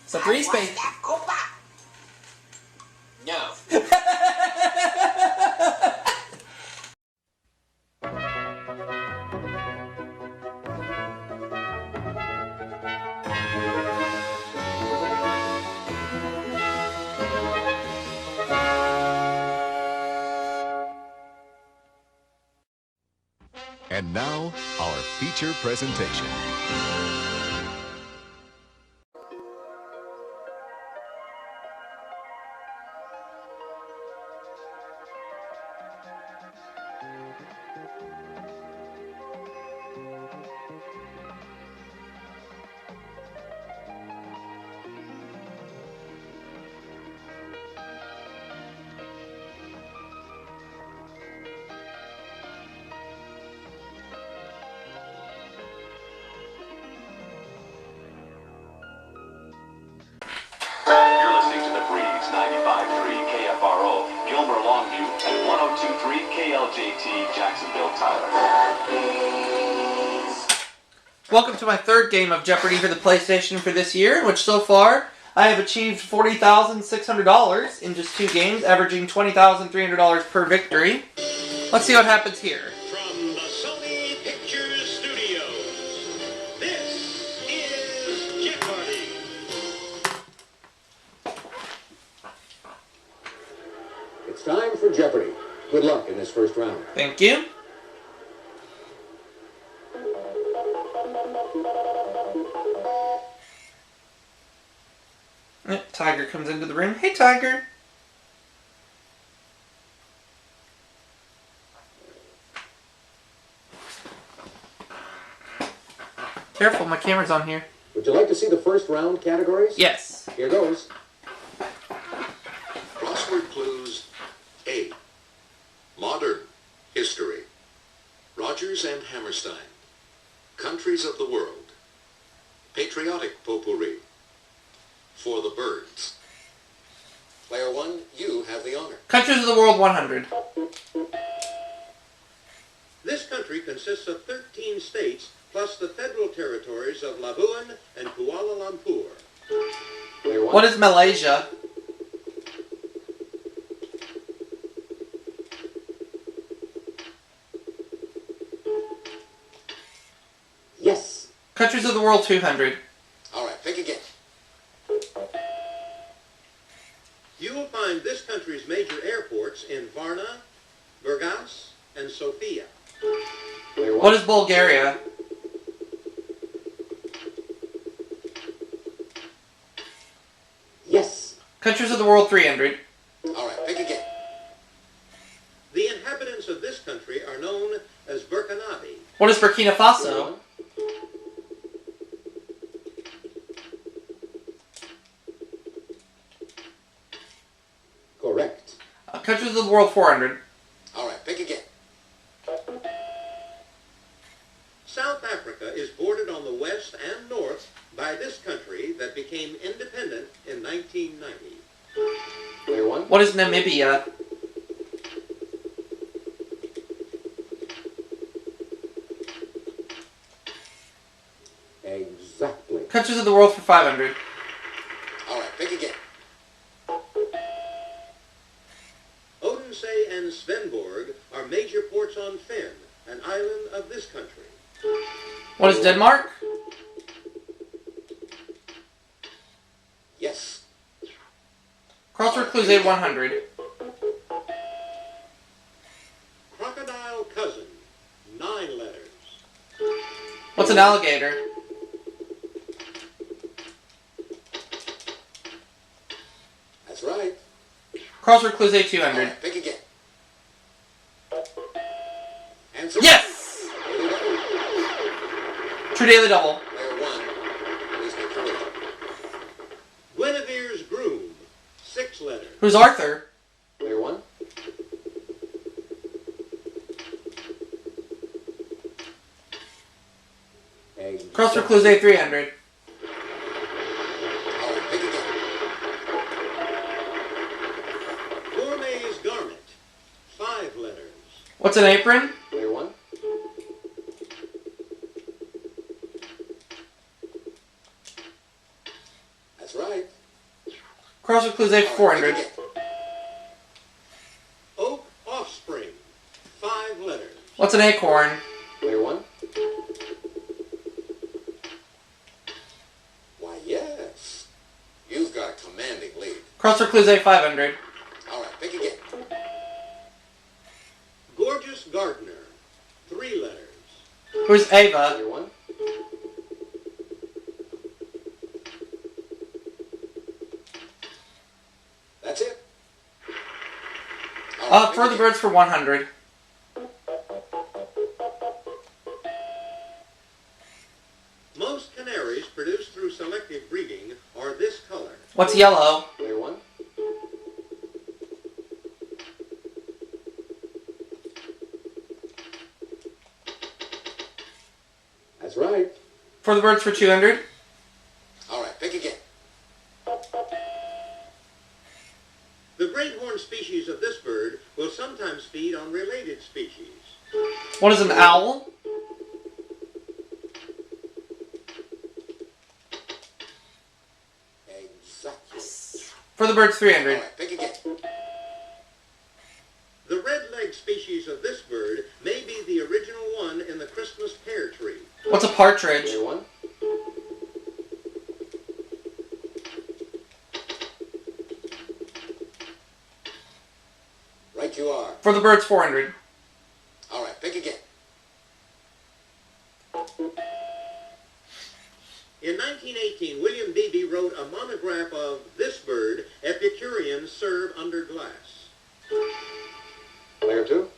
It's a 3 space. No. And now, our feature presentation. Welcome to my third game of Jeopardy for the PlayStation for this year, in which so far I have achieved $40,600 in just 2 games, averaging $20,300 per victory. Let's see what happens here. From the Sony Pictures Studios, this is Jeopardy! It's time for Jeopardy! Good luck in this first round. Thank you. Tiger comes into the room. Hey, Tiger. Careful, my camera's on here. Would you like to see the first round categories? Yes. Here goes. Crossword clues A. Modern history. Rogers and Hammerstein. Countries of the world. Patriotic potpourri. For the birds. Player 1, you have the honor. Countries of the World 100. This country consists of 13 states, plus the federal territories of Labuan and Kuala Lumpur. Player 1. What is Malaysia? Yes. Countries of the World 200. All right, pick again. You will find this country's major airports in Varna, Burgas, and Sofia. Player 1. What is Bulgaria? Yes. Countries of the World 300. All right, pick again. The inhabitants of this country are known as BURKINABE. What is Burkina Faso? Correct. Countries of the World 400. All right, pick again. South Africa is bordered on the west and north by this country that became independent in 1990. Player 1. What is Namibia? Exactly. Countries of the World for 500. All right, pick again. Odense and Svendborg are major ports on Fyn, an island of this country. What is Denmark? Yes. Crossword clues A 100. Crocodile cousin, 9 letters. What's an alligator? That's right. Crossword clues A All 200. right, pick again. Answer. Yes! Here we go. True Daily Double. Player 1. Please make your way. Guinevere's groom, 6 letters. Who's Arthur? Player 1. Crossword clues A 300. All right, pick again. Gourmet's garment, 5 letters. What's an apron? Player 1. That's right. Crossword clues A for 400. Oak offspring. 5 letters. What's an acorn? Player 1. Why, yes. You've got a commanding lead. Crossword clues A 500. All right, pick again. Gorgeous gardener. 3 letters. Who's Ava? Player 1. That's it. All right, pick Further again. birds for 100. Most canaries produced through selective breeding are this color. What's yellow? Player 1. That's right. Further birds for 200. All right, pick again. The great horned species of this bird will sometimes feed on related species. What is an owl? Exactly. Further birds All 300. right, pick again. The red-legged species of this bird may be the original one in the Christmas pear tree. What's a partridge? Player 1. Right you are. Further birds 400. All right, pick again. In 1918, William Beebe wrote a monograph of this bird, Epicureans serve under glass. Player 2.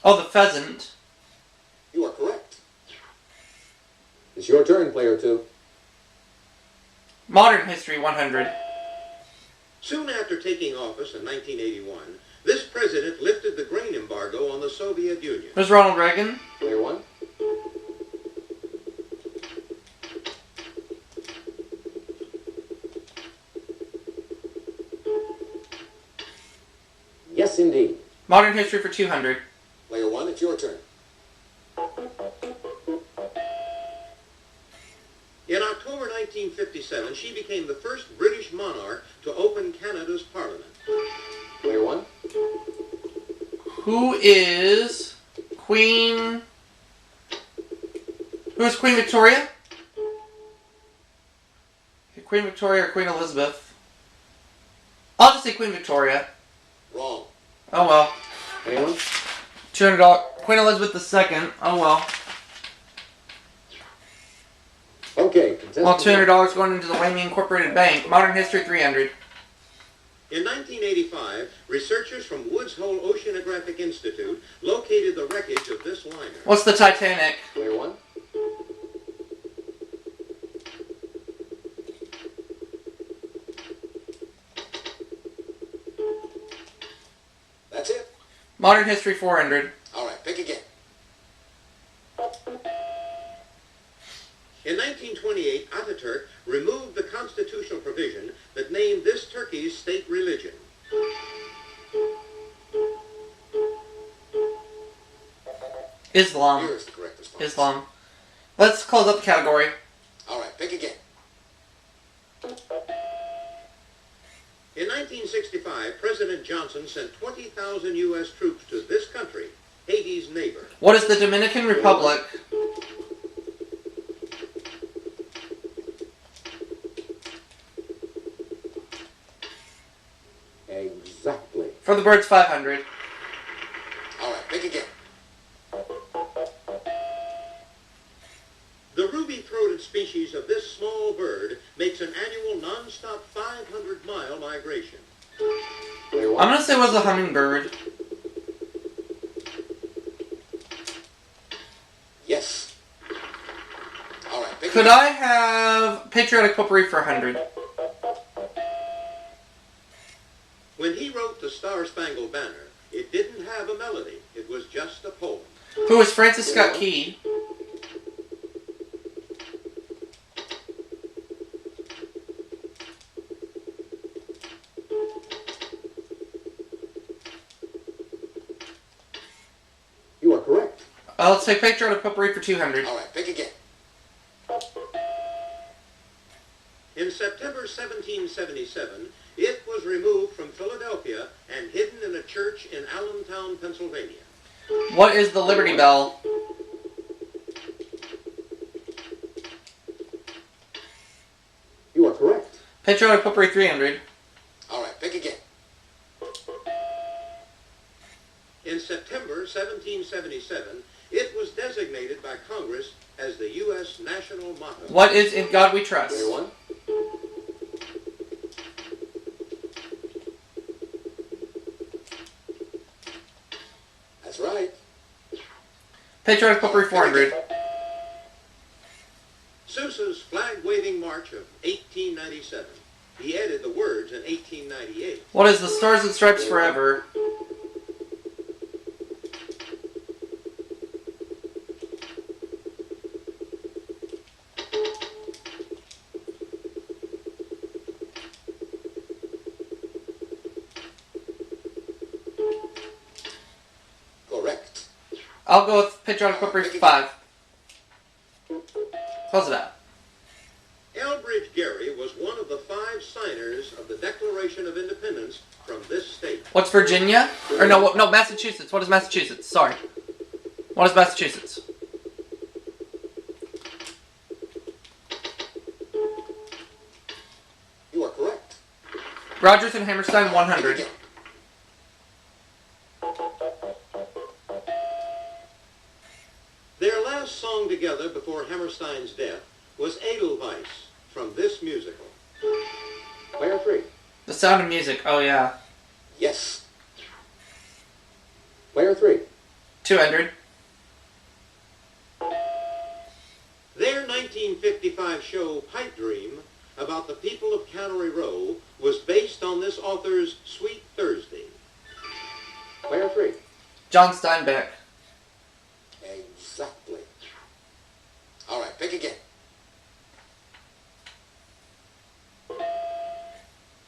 Oh, the pheasant. You are correct. It's your turn, player 2. Modern history 100. Soon after taking office in 1981, this president lifted the grain embargo on the Soviet Union. Who's Ronald Reagan? Player 1. Yes, indeed. Modern history for 200. Player 1, it's your turn. In October 1957, she became the first British monarch to open Canada's parliament. Player 1. Who is Queen... Who is Queen Victoria? Queen Victoria or Queen Elizabeth? I'll just say Queen Victoria. Wrong. Oh well. Anyone? $200. Queen Elizabeth II. Oh well. Okay. contestant Well, $200 going into the Wayne Incorporated Bank. Modern history 300. In 1985, researchers from Woods Hole Oceanographic Institute located the wreckage of this liner. What's the Titanic? Player 1. That's it. Modern history 400. All right, pick again. In 1928, Ataturk removed the constitutional provision that named this Turkey's state religion. Islam. Here is the correct response. Islam. Let's close up the category. All right, pick again. In 1965, President Johnson sent 20,000 U.S. troops to this country, Haiti's neighbor. What is the Dominican Republic? Exactly. For the birds 500. All right, pick again. The ruby-throated species of this small bird makes an annual non-stop 500-mile migration. Player I'm 1. gonna say it was a hummingbird. Yes. All right, pick Could again. I have Patriotic Potpourri for 100? When he wrote the Star-Spangled Banner, it didn't have a melody. It was just a poem. Who is Francis Scott Key? You are correct. Let's say Patriotic Potpourri for 200. All right, pick again. In September September 1777, it was removed from Philadelphia and hidden in a church in Allentown, Pennsylvania. What is the Liberty Bell? You are correct. Patriotic Potpourri 300. All right, pick again. In September 1777, it was designated by Congress as the U.S. national motto. What is In God We Trust? Player one. That's right. Patriotic Potpourri 400. Sousa's flag-waving march of 1897. He added the words in 1898. What is the Stars and Stripes Forever? Correct. I'll go with Patriotic Potpourri 5. Close it out. Elbridge Gerry was one of the 5 signers of the Declaration of Independence from this state. What's Virginia? Or no, Massachusetts. What is Massachusetts? Sorry. What is Massachusetts? You are correct. Rogers and Hammerstein 100. Their last song together before Hammerstein's death was Edelweiss from this musical. Player three. The Sound of Music. Oh, yeah. Yes. Player three. 200. Their 1955 show Pipe Dream about the people of Cannery Row was based on this author's Sweet Thursday. Player three. John Steinbeck. Exactly. All right, pick again.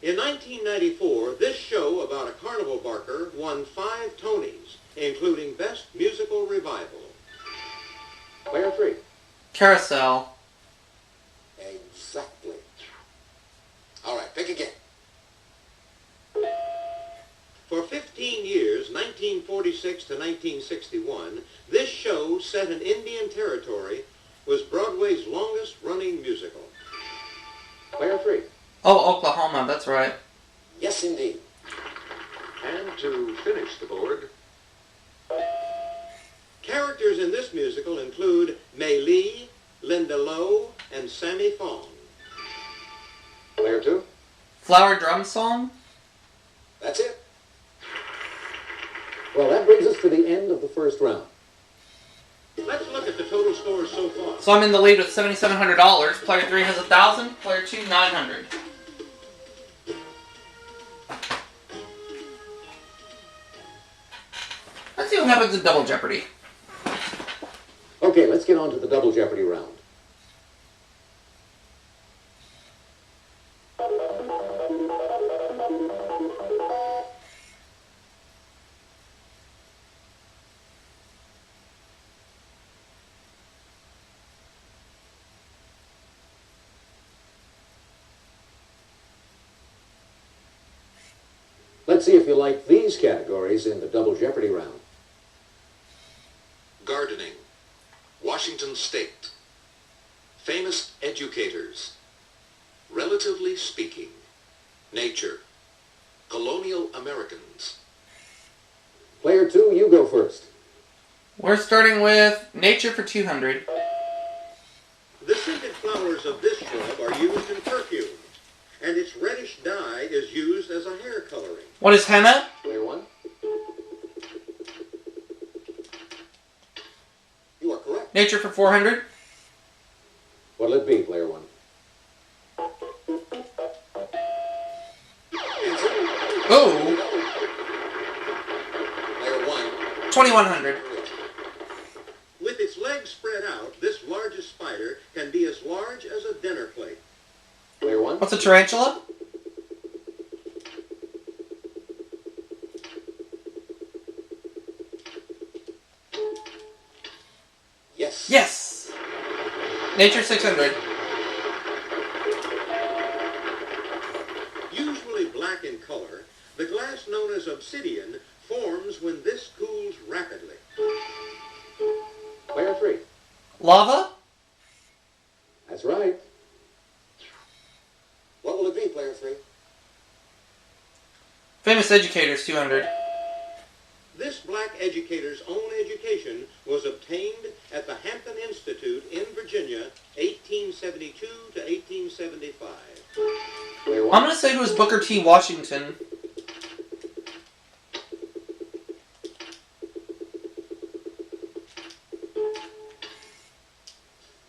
In 1994, this show about a carnival barker won 5 Tonys, including Best Musical Revival. Player three. Carousel. Exactly. All right, pick again. For 15 years, 1946 to 1961, this show, set in Indian Territory, was Broadway's longest-running musical. Player three. Oh, Oklahoma. That's right. Yes, indeed. And to finish the board, Characters in this musical include May Lee, Linda Lowe, and Sammy Fong. Player two. Flower Drum Song. That's it. Well, that brings us to the end of the first round. Let's look at the total scores so far. So I'm in the lead with $7,700. Player 3 has 1,000. Player 2, 900. Let's see what happens in Double Jeopardy. Okay, let's get on to the Double Jeopardy round. Let's see if you like these categories in the Double Jeopardy round. gardening, Washington State, famous educators, relatively speaking, nature, colonial Americans. Player two, you go first. We're starting with Nature for 200. The scented flowers of this shrub are used in perfumes, and its reddish dye is used as a hair coloring. What is henna? Player one. You are correct. Nature for 400. What'll it be, player one? Ooh, Player one. 2100. With its legs spread out, this largest spider can be as large as a dinner plate. Player one. What's a tarantula? Yes. Yes. Nature 600. as obsidian, forms when this cools rapidly. Player 3. Lava? That's right. What will it be, player 3? Famous educators, 200. This black educator's own education was obtained at the Hampton Institute in Virginia, 1872 to 1875. Player I'm 1. gonna say it was Booker T. Washington.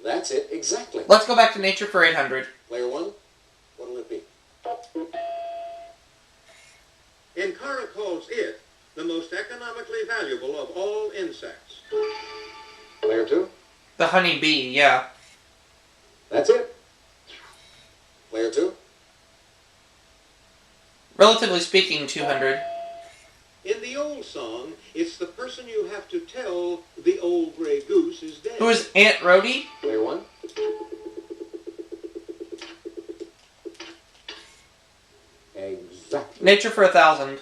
That's it, exactly. Let's go back to nature for 800. Player 1, what will it be? ENCARTA calls it the most economically valuable of all insects. Player 2, The honey bee, yeah. that's it. Player 2, Relatively speaking, 200. In the old song, it's the person you have to tell the old gray goose is dead. Who is Aunt Rhody? player 1. Exactly. Nature for 1,000.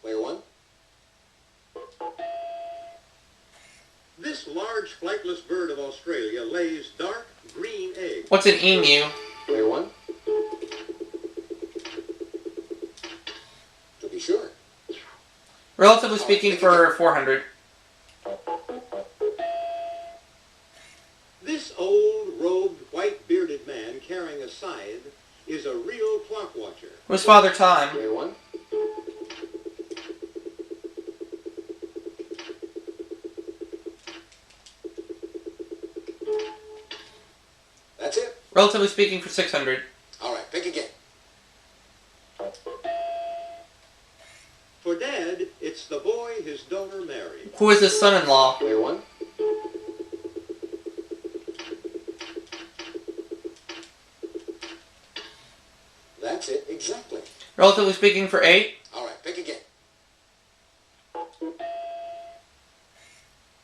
Player 1, This large flightless bird of Australia lays dark green eggs. What's an emu? player 1. To be sure. Relatively speaking for 400. This old, robed, white-bearded man carrying a scythe is a real clock watcher. Who's Father Time? Player 1, that's it. Relatively speaking for 600. All right, pick again. For Dad, it's the boy his daughter married. Who is his son-in-law? Player 1, that's it, exactly. Relatively speaking for 8. All right, pick again.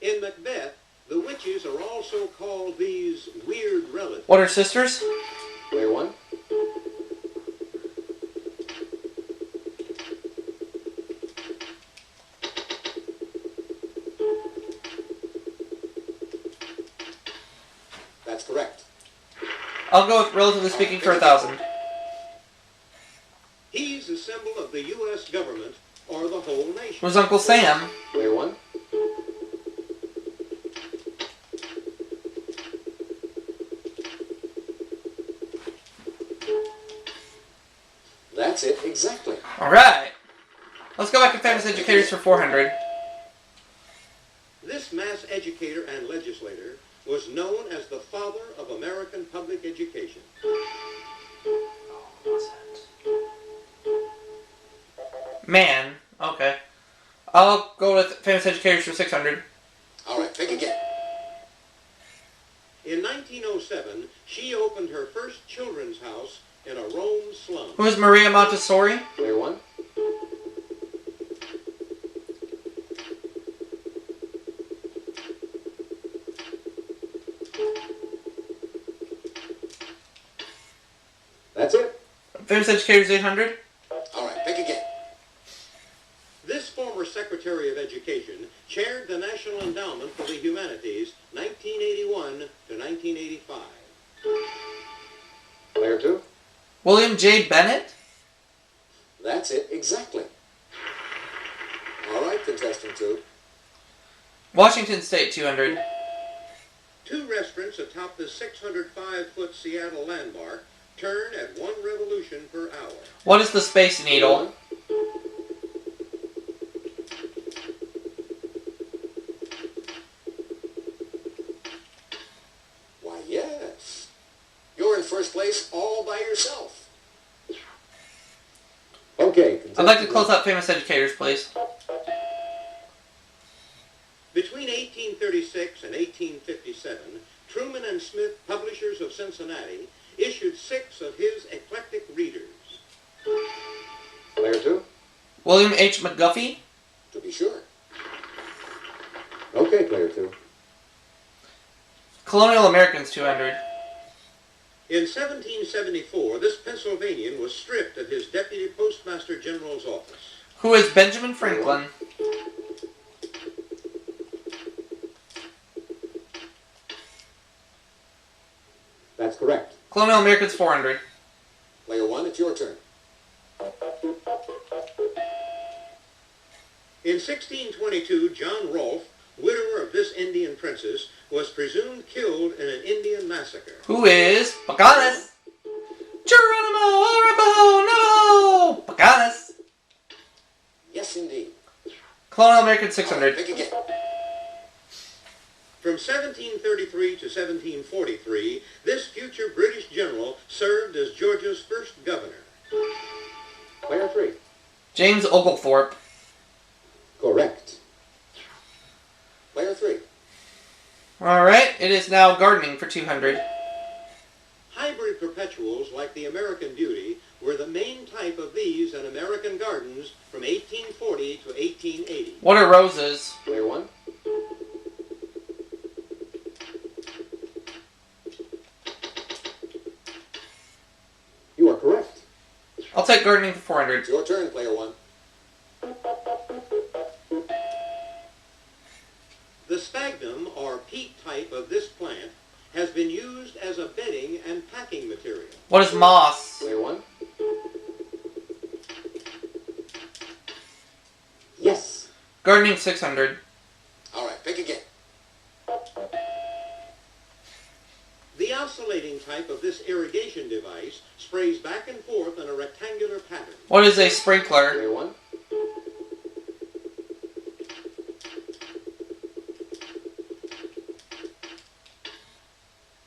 In Macbeth, the witches are also called these weird relatives. What are sisters? Player 1, that's correct. I'll go with relatively speaking for 1,000. He's a symbol of the U.S. government or the whole nation. Who's Uncle Sam? Player 1, that's it, exactly. Alright. Let's go back to famous educators for 400. This mass educator and legislator was known as the father of American public education. Man. Okay. I'll go with famous educators for 600. All right, pick again. In 1907, she opened her first children's house in a Rome slum. Who is Maria Montessori? Player 1, that's it. Famous educators 800. All right, pick again. This former Secretary of Education chaired the National Endowment for the Humanities 1981 to 1985. Player 2, William J. Bennett? that's it, exactly. All right, contestant 2. Washington State 200. Two restaurants atop the 605-foot Seattle landmark turn at 1 revolution per hour. What is the Space Needle? Why, yes. You're in first place all by yourself. Okay. I'd like to close out famous educators, please. Between 1836 and 1857, Truman and Smith, publishers of Cincinnati, issued 6 of his eclectic readers. Player 2, William H. McGuffey? to be sure. Okay, player 2. Colonial Americans 200. In 1774, this Pennsylvanian was stripped of his Deputy Postmaster General's office. Who is Benjamin Franklin? That's correct. Colonial Americans 400. Player 1, it's your turn. In 1622, John Rolfe, widower of this Indian princess, was presumed killed in an Indian massacre. Who is Pocahontas? Geronimo, Arapaho, Navajo! Pocahontas. Yes, indeed. Colonial American 600. Pick again. From 1733 to 1743, this future British general served as Georgia's first governor. Player 3. James Oglethorpe. Correct. Player 3. Alright, it is now gardening for 200. Hybrid perpetuals like the American Beauty were the main type of these in American gardens from 1840 to 1880. What are roses? Player 1. You are correct. I'll take gardening for 400. It's your turn, player 1. The sphagnum, or peat type of this plant, has been used as a bedding and packing material. What is moss? Player 1. Yes. Gardening 600. All right, pick again. The oscillating type of this irrigation device sprays back and forth in a rectangular pattern. What is a sprinkler? Player 1.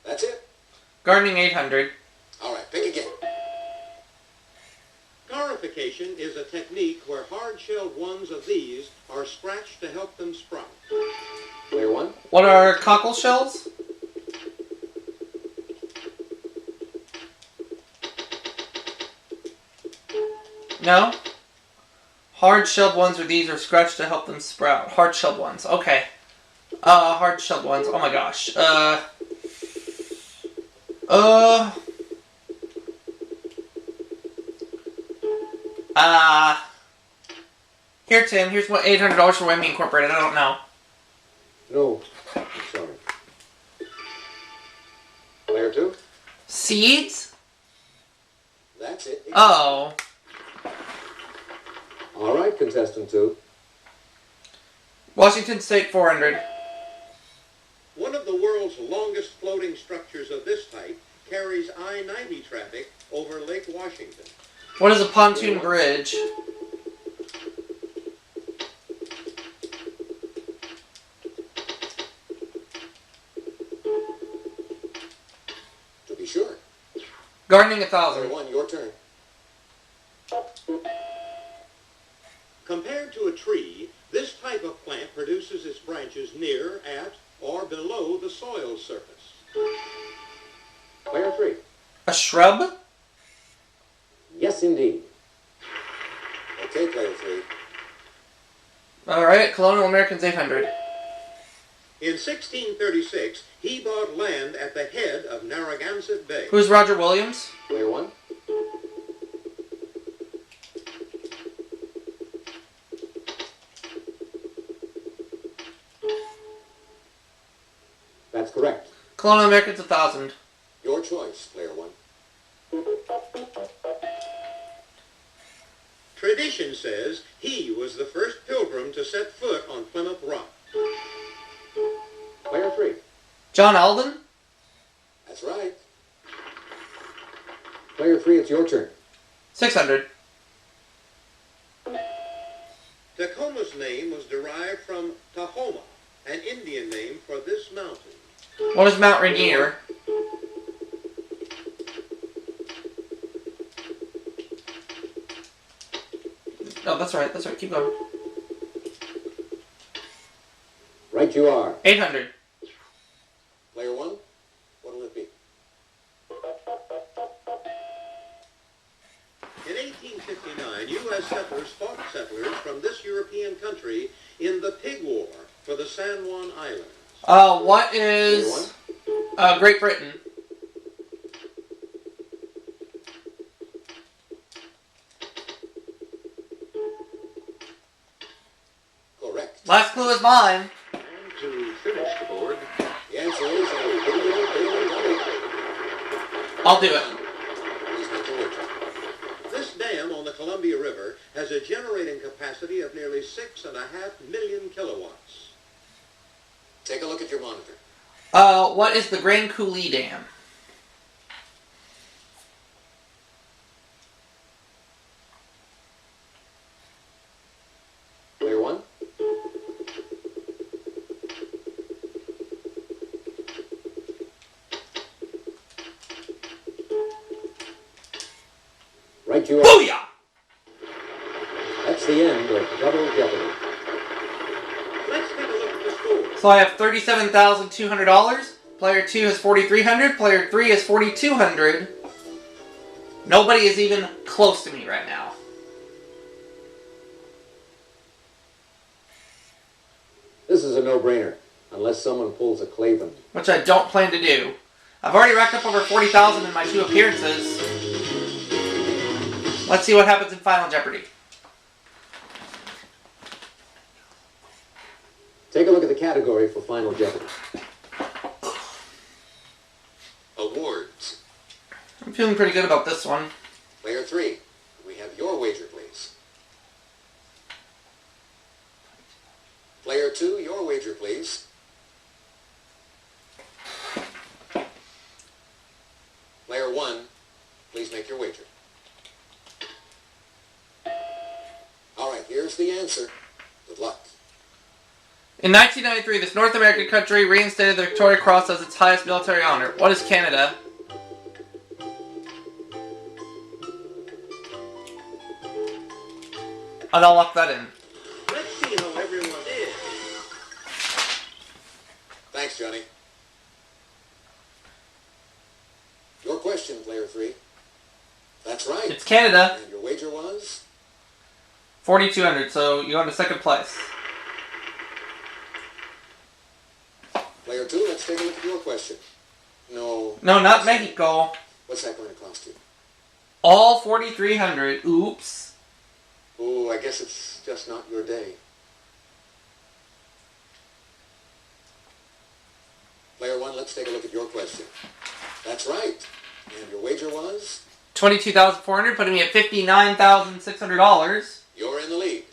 That's it. Gardening 800. All right, pick again. Scarification is a technique where hard-shelled ones of these are scratched to help them sprout. Player 1. What are cockle shells? No? Hard-shelled ones are these, are scratched to help them sprout. Hard-shelled ones. Okay. Hard-shelled ones. Oh my gosh. Here, Tim. Here's what $800 for Wemmy Incorporated. I don't know. No. Sorry. Player 2. Seeds? That's it. Oh. All right, contestant 2. Washington State 400. One of the world's longest floating structures of this type carries I-90 traffic over Lake Washington. What is a pontoon bridge? To be sure. Gardening Player 1,000. 1, your turn. Compared to a tree, this type of plant produces its branches near, at, or below the soil surface. Player 3. A shrub? Yes, indeed. Okay, player 3. Alright, Colonial Americans 800. In 1636, he bought land at the head of Narragansett Bay. Who's Roger Williams? Player 1. That's correct. Colonial Americans 1,000. Your choice, player 1. Tradition says he was the first pilgrim to set foot on Plymouth Rock. Player 3. John Alden? That's right. Player 3, it's your turn. 600. Tacoma's name was derived from Tahoma, an Indian name for this mountain. What is Mount Rainier? Oh, that's right. That's right. Keep going. Right you are. 800. Player 1, what'll it be? In 1859, U.S. settlers fought settlers from this European country in the Pig War for the San Juan Islands. What is Great Britain? Last clue is mine. And to finish the board, The answer is a video game dummy. I'll do it. Please make your wager. this dam on the Columbia River has a generating capacity of nearly 6.5 million kilowatts. Take a look at your monitor. What is the Grand Coulee Dam? Player one. Right you are. Booyah! That's the end of Double Jeopardy. Let's take a look at the score. So I have $37,200. Player 2 has $4,300. Player 3 has $4,200. Nobody is even close to me right now. This is a no-brainer, unless someone pulls a Clavin. Which I don't plan to do. I've already racked up over $40,000 in my 2 appearances. Let's see what happens in Final Jeopardy. Take a look at the category for Final Jeopardy. Awards. I'm feeling pretty good about this one. Player 3, we have your wager, please. Player 2, your wager, please. Player 1, please make your wager. All right, here's the answer. Good luck. In 1993, this North American country reinstated the Victoria Cross as its highest military honor. What is Canada? And I'll lock that in. Let's see how everyone did. Thanks, Johnny. Your question, Player 3. That's right. It's Canada. And your wager was? 4,200, so you go into second place. Player 2, let's take a look at your question. No. No, not Mexico. What's that going to cost you? All 4,300. Oops. Oh, I guess it's just not your day. Player 1, let's take a look at your question. That's right. And your wager was? 22,400, putting me at $59,600. You're in the lead.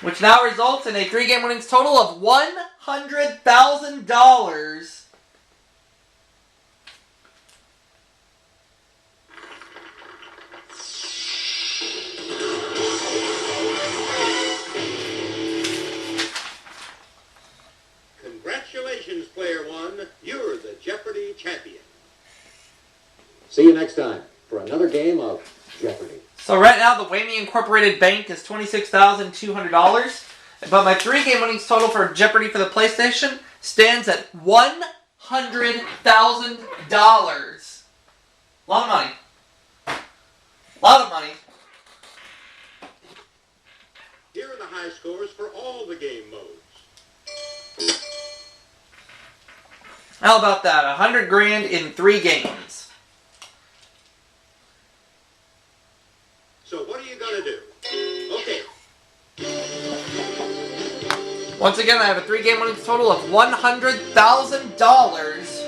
Which now results in a 3-game winnings total of $100,000. Congratulations, Player 1. You're the Jeopardy champion. See you next time for another game of Jeopardy. So right now, the Whammy Incorporated Bank is $26,200. But my 3-game winnings total for Jeopardy for the PlayStation stands at $100,000. Lot of money. Lot of money. Here are the high scores for all the game modes. How about that? 100 grand in 3 games. So what are you going to do? Okay. Once again, I have a 3-game winnings total of $100,000.